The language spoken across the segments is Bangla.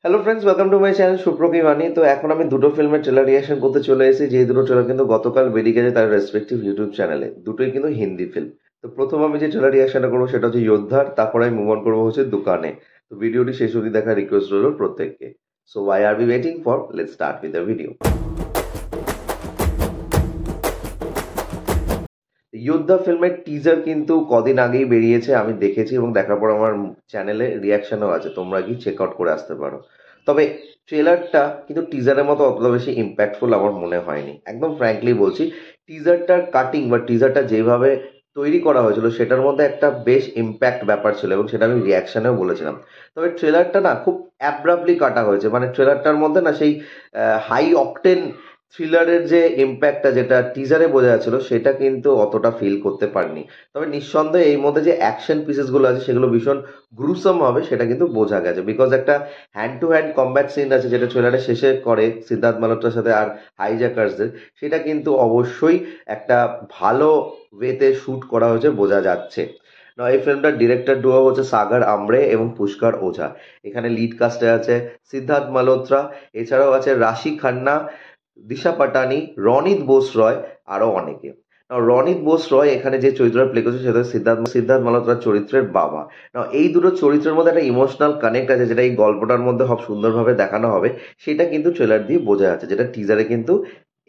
Hello friends, welcome to my channel সুপ্রকি বাণী। তো এখন আমি দুটো ফিল্মের ট্রেলার রিয়াকশন করতে চলে এসেছি, যে দুটো ট্রেলার কিন্তু গতকাল বেরিয়ে গেছে তার রেসপেক্টিভ ইউটিউব চ্যানেলে। দুটোই কিন্তু হিন্দি ফিল্ম। তো প্রথম আমি যে ট্রেলার রিয়াকশনটা করবো সেটা হচ্ছে যোদ্ধার, তারপরে আমি মুভ অন করবো হচ্ছে দোকানে। তো ভিডিওটি শেষ অবধি দেখার রিকোয়েস্ট রইল প্রত্যেককে। So why are we waiting for, let's start with the video. Yoddha ফিল্মের টিজার কিন্তু কদিন আগেই বেরিয়েছে, আমি দেখেছি এবং দেখার পর আমার চ্যানেলে রিয়াকশনও আছে, তোমরা কি চেক আউট করে আসতে পারো। তবে ট্রেলারটা কিন্তু টিজারের মতো অতটা বেশি ইম্প্যাক্টফুল আমার মনে হয়নি, একদম ফ্র্যাঙ্কলি বলছি। টিজারটার কাটিং বা টিজারটা যেভাবে তৈরি করা হয়েছিল সেটার মধ্যে একটা বেশ ইম্প্যাক্ট ব্যাপার ছিল এবং সেটা আমি রিয়াকশনেও বলেছিলাম। তবে ট্রেলারটা না খুব অ্যাব্রাপ্টলি কাটা হয়েছে, মানে ট্রেলারটার মধ্যে না সেই হাই অকটেন থ্রিলারের যে ইম্প্যাক্টটা যেটা টিজারে বোঝা যাচ্ছিল সেটা কিন্তু অতটা ফিল করতে পারিনি। তবে নিঃসন্দেহে এই মধ্যে যে অ্যাকশন পিসেসগুলো আছে সেগুলো ভীষণ গ্রুসম হবে সেটা কিন্তু বোঝা গেছে, বিকজ একটা hand to hand combat scene আছে যেটা ট্রেলারের শেষে করে সিদ্ধার্থ মালহোত্রার সাথে আর হাইজ্যাকার্সদের। সেটা কিন্তু অবশ্যই একটা ভালো ওয়েতে শ্যুট করা হয়েছে বোঝা যাচ্ছে। না, এই ফিল্মটার ডিরেক্টর ডুও হচ্ছে সাগর আমরে এবং পুষ্কর ওঝা। এখানে লিড কাস্টে আছে সিদ্ধার্থ মালহোত্রা, এছাড়াও আছে রাশি খান্না, দিশা পাটানি, রনিত বোস রয়, আরো অনেকে। রনিত বোস রয় এখানে যে চরিত্রটা প্লে করছে সেটা সিদ্ধার্থ মালহোত্রার চরিত্রের বাবা। এই দুটো চরিত্রের মধ্যে একটা ইমোশনাল কানেক্ট আছে যেটা এই গল্পটার মধ্যে খুব সুন্দরভাবে দেখানো হবে, সেটা কিন্তু ট্রেলার দিয়ে বোঝা যাচ্ছে, যেটা টিজারে কিন্তু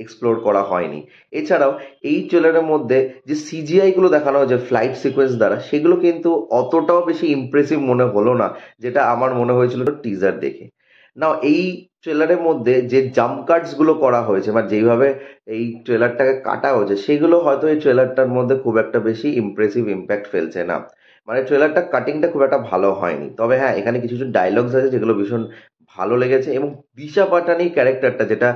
এক্সপ্লোর করা হয়নি। এছাড়াও এই ট্রেলারের মধ্যে যে সিজিআই গুলো দেখানো হয়েছে ফ্লাইট সিকোয়েন্স দ্বারা, সেগুলো কিন্তু অতটাও বেশি ইমপ্রেসিভ মনে হলো না, যেটা আমার মনে হয়েছিল টিজার দেখে। না, এই ট্রেলারের মধ্যে যে জাম্প কাটস গুলো করা হয়েছে বা যেইভাবে এই ট্রেলারটাকে কাটা হয়েছে সেগুলো হয়তো এই ট্রেলারটার মধ্যে খুব একটা বেশি ইমপ্রেসিভ ইম্প্যাক্ট ফেলছে না, মানে ট্রেলারটা কাটিংটা খুব একটা ভালো হয়নি। তবে হ্যাঁ, এখানে কিছু কিছু ডায়লগস আছে যেগুলো ভীষণ ভালো লেগেছে এবং দিশা পাটানি ক্যারেক্টারটা যেটা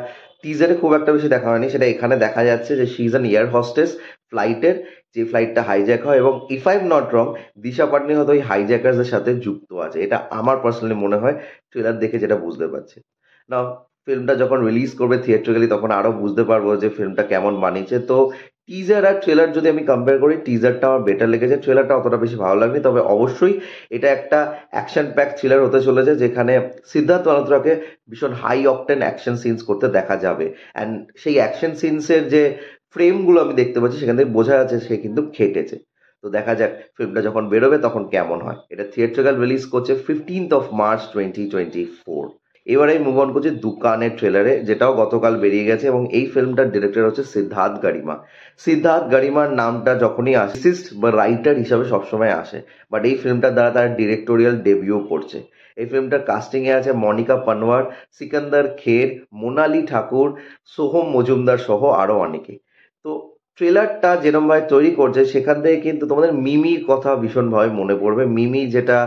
টিজারে খুব একটা বেশি দেখা হয়নি, সেটা এখানে দেখা যাচ্ছে যে she is an air hostess ফ্লাইটের, যে ফ্লাইটটা হাইজ্যাক হয় এবং if I am not wrong Disha Patani হয়তো ওই হাইজ্যাকার্সদের সাথে যুক্ত আছে, এটা আমার পার্সোনালি মনে হয় ট্রেলার দেখে যেটা বুঝতে পারছি। না, ফিল্মটা যখন রিলিজ করবে থিয়েট্রিক্যালি তখন আরো বুঝতে পারবো যে ফিল্মটা কেমন বানিয়েছে। তো টিজার আর ট্রেলার যদি আমি কম্পেয়ার করি, টিজারটা আমার বেটার লেগেছে, ট্রেলারটা অতটা বেশি ভালো লাগেনি। তবে অবশ্যই এটা একটা অ্যাকশন প্যাক থ্রিলার হতে চলেছে, যেখানে সিদ্ধার্থ মালহোত্রাকে ভীষণ হাই অকটেন অ্যাকশন সিনস করতে দেখা যাবে। অ্যান্ড সেই অ্যাকশন সিনসের যে ফ্রেমগুলো আমি দেখতে পাচ্ছি সেখান থেকে বোঝা যাচ্ছে সে কিন্তু খেটেছে। তো দেখা যাক ফিল্মটা যখন বেরোবে তখন কেমন হয়। এটা থিয়েট্রিক্যাল রিলিজ করছে 15th of March 2024। এবারে মুভ অন করছি দুকানের ট্রেলারে, যেটাও গতকাল বেরিয়ে গেছে এবং এই ফিল্মটার ডিরেক্টর হচ্ছে সিদ্ধার্থ গারিমা। সিদ্ধার্থ গারিমার নামটা যখনই আর্টিস্ট বা রাইটার হিসাবে সবসময় আসে, বাট এই ফিল্মটার দ্বারা তারা ডিরেক্টোরিয়াল ডেবিউ করছে। এই ফিল্মটার কাস্টিং এ আছে মনিকা পানওয়ার, সিকান্দার খের, মোনালি ঠাকুর, সোহম মজুমদার সহ আরো অনেকে। তো ট্রেলারটা যেরকম ভাবে তৈরি করছে সেখান থেকে কিন্তু তোমাদের মিমির কথা ভীষণভাবে মনে পড়বে। মিমি যেটা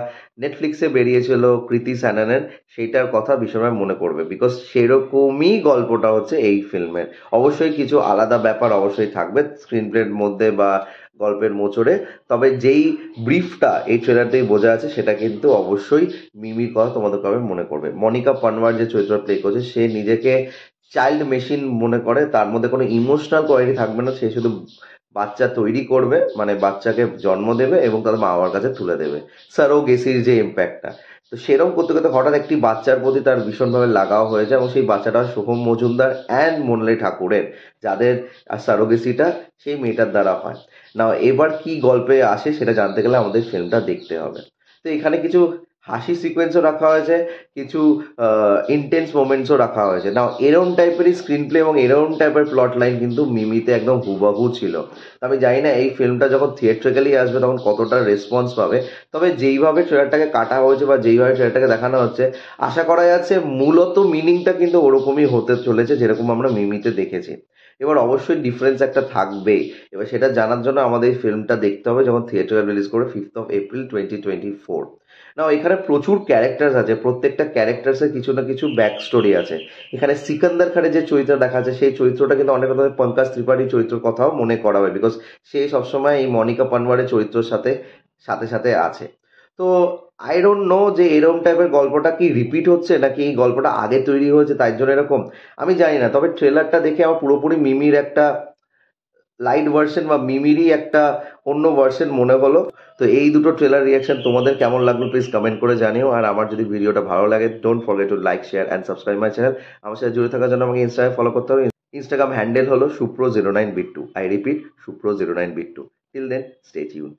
নেটফ্লিক্সে বেরিয়েছিল কৃতি স্যাননের, সেইটার কথা ভীষণভাবে মনে পড়বে, বিকজ সেরকমই গল্পটা হচ্ছে এই ফিল্মের। অবশ্যই কিছু আলাদা ব্যাপার অবশ্যই থাকবে স্ক্রিন প্লের মধ্যে বা গল্পের মোচড়ে, তবে যেই ব্রিফটা এই ট্রেলারতেই বোঝা আছে সেটা কিন্তু অবশ্যই মিমির কথা তোমাদের কবে মনে করবে। মনিকা পানওয়ার যে চরিত্র প্লে করছে সে নিজেকে চাইল্ড মেশিন মনে করে, তার মধ্যে কোনো ইমোশনাল কোয়ালিটি থাকবে না, সে শুধু বাচ্চা তৈরি করবে, মানে বাচ্চাকে জন্ম দেবে এবং তাদের মা বাবার কাছে তুলে দেবে, সারোগেসির যে ইম্প্যাক্টটা। তো সেরকম করতে করতে হঠাৎ একটি বাচ্চার প্রতি তার ভীষণভাবে লাগাও হয়ে যায় এবং সেই বাচ্চাটা সোহম মজুমদার অ্যান্ড মোনালি ঠাকুরের, যাদের সারোগেসিটা সেই মেয়েটার দ্বারা হয়। না, এবার কি গল্পে আসে সেটা জানতে গেলে আমাদের ফিল্মটা দেখতে হবে। তো এখানে কিছু হাসি সিকোয়েন্সও রাখা হয়েছে, কিছু ইন্টেন্স মোমেন্টসও রাখা হয়েছে। নাও এরম টাইপেরই স্ক্রিন প্লে এবং এরম টাইপের প্লট লাইন কিন্তু মিমিতে একদম হুবাহু ছিল। তো আমি জানি না এই ফিল্মটা যখন থিয়েট্রিক্যালি আসবে তখন কতটা রেসপন্স পাবে। তবে যেইভাবে ট্রেলারটাকে কাটা হয়েছে বা যেইভাবে ট্রেলারটাকে দেখানো হচ্ছে, আশা করা যাচ্ছে মূলত মিনিংটা কিন্তু ওরকমই হতে চলেছে যেরকম আমরা মিমিতে দেখেছি। এবার অবশ্যই ডিফারেন্স একটা থাকবে, এবার সেটা জানার জন্য আমাদের এই ফিল্মটা দেখতে হবে যখন থিয়েটারে রিলিজ করে 5th of April 2024। না, এখানে প্রচুর ক্যারেক্টার্স আছে, প্রত্যেকটা ক্যারেক্টার্সের কিছু না কিছু ব্যাক স্টোরি আছে। এখানে সিকান্দার খানের যে চরিত্র দেখা যাচ্ছে সেই চরিত্রটা কিন্তু অনেক রকমের পঙ্কজ ত্রিপাঠী চরিত্রের কথাও মনে করা হয়, বিকজ সে সবসময় এই মনিকা পানওয়ারের চরিত্রের সাথে সাথে সাথে আছে। তো আই ডোন্ট নো যে এরকম টাইপের গল্পটা কি রিপিট হচ্ছে নাকি এই গল্পটা আগে তৈরি হয়েছে তাই জন্য এরকম, আমি জানি না। তবে ট্রেলারটা দেখে আমার পুরোপুরি মিমির একটা লাইট ভার্সন বা মিমিরই একটা অন্য ভার্সন মনে হলো। তো এই দুটো ট্রেলার রিয়াকশন তোমাদের কেমন লাগলো প্লিজ কমেন্ট করে জানিও। আর আমার যদি ভিডিওটা ভালো লাগে don't forget to like share and subscribe my channel. আমার সাথে জুড়ে থাকার জন্য আমাকে ইনস্টাগ্রামে ফলো করতে হবে। ইনস্টাগ্রাম হ্যান্ডেল হলো সুপ্রো09বিট2। আই রিপিট, সুপ্রো09বিট2। Till then stay tuned.